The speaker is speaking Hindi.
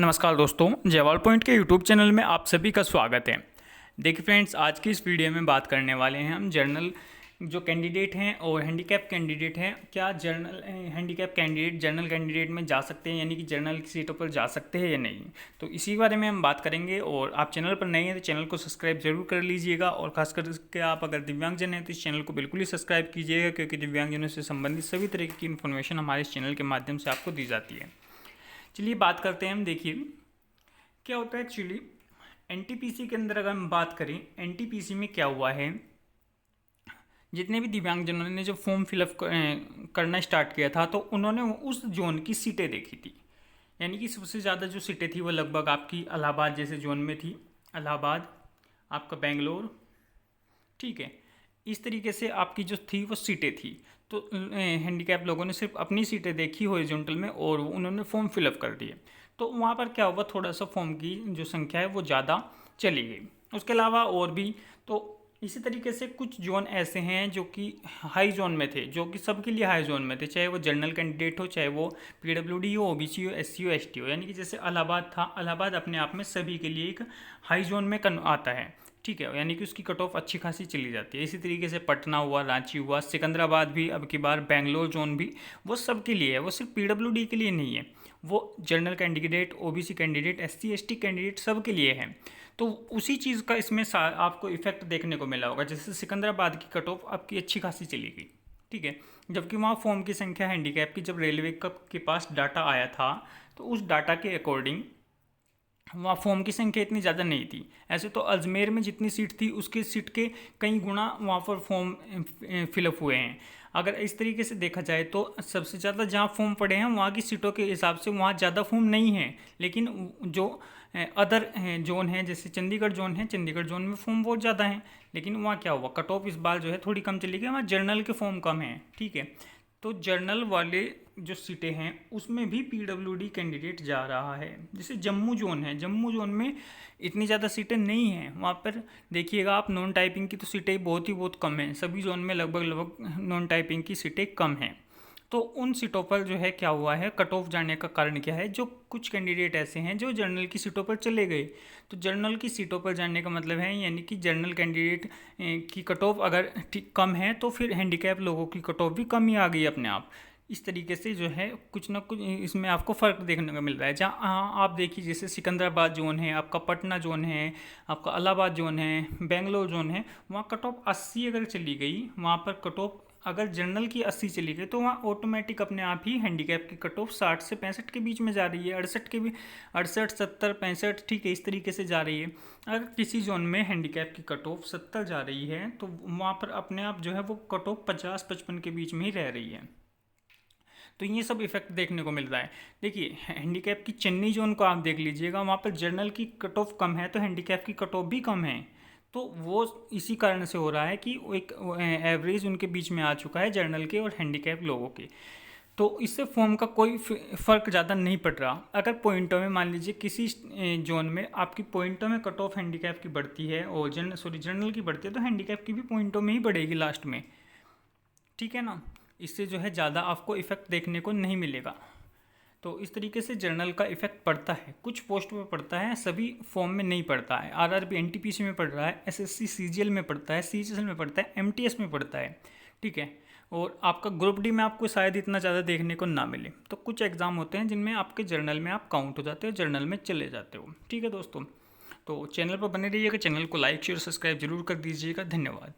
नमस्कार दोस्तों, जवाल पॉइंट के यूट्यूब चैनल में आप सभी का स्वागत है। देखिए फ्रेंड्स, आज की इस वीडियो में बात करने वाले हैं हम जर्नल जो कैंडिडेट हैं और हैंडीकैप कैंडिडेट हैं, क्या journal handicap candidate journal candidate में जा सकते हैं, यानी कि जर्नल की सीटों पर जा सकते हैं या नहीं। तो इसी के बारे में हम बात करेंगे। और आप चैनल पर नए हैं तो चैनल को सब्सक्राइब जरूर कर लीजिएगा, और खास करके आप अगर दिव्यांगजन हैं तो इस चैनल को बिल्कुल ही सब्सक्राइब कीजिएगा, क्योंकि दिव्यांगजनों से संबंधित सभी तरीके की इन्फॉर्मेशन हमारे इस चैनल के माध्यम से आपको दी जाती है। चलिए बात करते हैं हम। देखिए क्या होता है एक्चुअली एनटीपीसी के अंदर, अगर हम बात करें एनटीपीसी में क्या हुआ है, जितने भी दिव्यांगजनों ने जब फॉर्म फिलअप करना स्टार्ट किया था तो उन्होंने उस जोन की सीटें देखी थी। यानी कि सबसे ज़्यादा जो सीटें थी वो लगभग आपकी इलाहाबाद जैसे जोन में थी, इलाहाबाद, आपका बेंगलोर, ठीक है। इस तरीके से आपकी जो थी वो सीटें थी। तो हैंडीकैप लोगों ने सिर्फ अपनी सीटें देखी हॉरिजॉन्टल में और उन्होंने फॉर्म फिलअप कर दिए। तो वहाँ पर क्या हुआ, थोड़ा सा फॉर्म की जो संख्या है वो ज़्यादा चली गई। उसके अलावा और भी, तो इसी तरीके से कुछ जोन ऐसे हैं जो कि हाई जोन में थे, जो कि सबके लिए हाई जोन में थे, चाहे वो जनरल कैंडिडेट हो, चाहे वो पीडब्ल्यूडी हो, ओबीसी हो, एससी हो, एसटी हो। यानी कि जैसे इलाहाबाद था, इलाहाबाद अपने आप में सभी के लिए एक हाई जोन में आता है, ठीक है। यानी कि उसकी कट ऑफ अच्छी खासी चली जाती है। इसी तरीके से पटना हुआ, रांची हुआ, सिकंदराबाद भी, अब की बार बेंगलोर जोन भी, वो सबके लिए है, वो सिर्फ पीडब्ल्यूडी के लिए नहीं है, वो general candidate, OBC candidate, SC ST candidate सबके लिए है। तो उसी चीज़ का इसमें आपको इफेक्ट देखने को मिला होगा। जैसे सिकंदराबाद की कट ऑफ आपकी अच्छी खासी चली गई, ठीक है, जबकि वहाँ फॉर्म की संख्या हैंडीकैप की जब रेलवे के पास डाटा आया था तो उस डाटा के अकॉर्डिंग वहाँ फॉर्म की संख्या इतनी ज़्यादा नहीं थी। ऐसे तो अजमेर में जितनी सीट थी उसके सीट के कई गुना वहाँ पर फॉर्म फिलअप हुए हैं। अगर इस तरीके से देखा जाए तो सबसे ज़्यादा जहाँ फॉर्म पड़े हैं वहाँ की सीटों के हिसाब से वहाँ ज़्यादा फॉर्म नहीं है, लेकिन जो अदर जोन है, जैसे चंडीगढ़ जोन है, चंडीगढ़ जोन में फॉर्म बहुत ज़्यादा हैं, लेकिन वहाँ क्या हुआ, कट ऑफ इस बार जो है थोड़ी कम चली गई, वहाँ जर्नल के फॉर्म कम हैं, ठीक है। तो जर्नल वाले जो सीटें हैं उसमें भी पीडब्ल्यूडी कैंडिडेट जा रहा है। जैसे जम्मू जोन है, जम्मू जोन में इतनी ज़्यादा सीटें नहीं हैं, वहाँ पर देखिएगा आप नॉन टाइपिंग की तो सीटें बहुत कम हैं, सभी जोन में लगभग नॉन टाइपिंग की सीटें कम हैं। तो उन सीटों पर जो है क्या हुआ है, कट ऑफ जाने का कारण क्या है, जो कुछ कैंडिडेट ऐसे हैं जो जर्नल की सीटों पर चले गए। तो जर्नल की सीटों पर जाने का मतलब है, यानी कि जर्नल कैंडिडेट की कट ऑफ अगर कम है तो फिर हैंडीकैप लोगों की कट ऑफ भी कम ही आ गई अपने आप। इस तरीके से जो है कुछ ना कुछ इसमें आपको फ़र्क देखने को मिल रहा है। जहाँ आप देखिए जैसे सिकंदराबाद जोन है, आपका पटना जोन है, आपका इलाहाबाद जोन है, बेंगलोर जोन है, वहाँ कट ऑफ 80 अगर चली गई, वहाँ पर कट ऑफ अगर जनरल की 80 चली गई तो वहाँ ऑटोमेटिक अपने आप ही हैंडीकैप की कट ऑफ 60 से 65 के बीच में जा रही है, 68 के भी, 68, 70, 65, ठीक है, इस तरीके से जा रही है। अगर किसी जोन में हैंडीकैप की कट ऑफ 70 जा रही है तो वहाँ पर अपने आप जो है वो कट ऑफ 50-55 के बीच में ही रह रही है। तो ये सब इफेक्ट देखने को मिल रहा है। देखिए हैंडीकैप की चेन्नई जोन को आप देख लीजिएगा, वहाँ पर जर्नल की कट ऑफ कम है तो हैंडीकैप की कट ऑफ भी कम है। तो वो इसी कारण से हो रहा है कि एक एवरेज उनके बीच में आ चुका है जर्नल के और हैंडीकैप लोगों के। तो इससे फॉर्म का कोई फ़र्क ज़्यादा नहीं पड़ रहा। अगर पॉइंटों में मान लीजिए किसी जोन में आपकी पॉइंटों में कट ऑफ हैंडीकैप की बढ़ती है और जर्नल की बढ़ती है, तो हैंडीकैप की भी पॉइंटों में ही बढ़ेगी लास्ट में, ठीक है ना। इससे जो है ज़्यादा आपको इफेक्ट देखने को नहीं मिलेगा। तो इस तरीके से जर्नल का इफेक्ट पड़ता है, कुछ पोस्ट पे पड़ता है, सभी फॉर्म में नहीं पड़ता है। आरआरबी एनटीपीसी में पड़ रहा है, एसएससी सीजीएल में पड़ता है, सीजीएल में पड़ता है, एमटीएस में पड़ता है, ठीक है। और आपका ग्रुप डी में आपको शायद इतना ज़्यादा देखने को ना मिले। तो कुछ एग्ज़ाम होते हैं जिनमें आपके जर्नल में आप काउंट हो जाते हो, जर्नल में चले जाते हो, ठीक है दोस्तों। तो चैनल पर बने रहिएगा, चैनल को लाइक शेयर सब्सक्राइब जरूर कर दीजिएगा। धन्यवाद।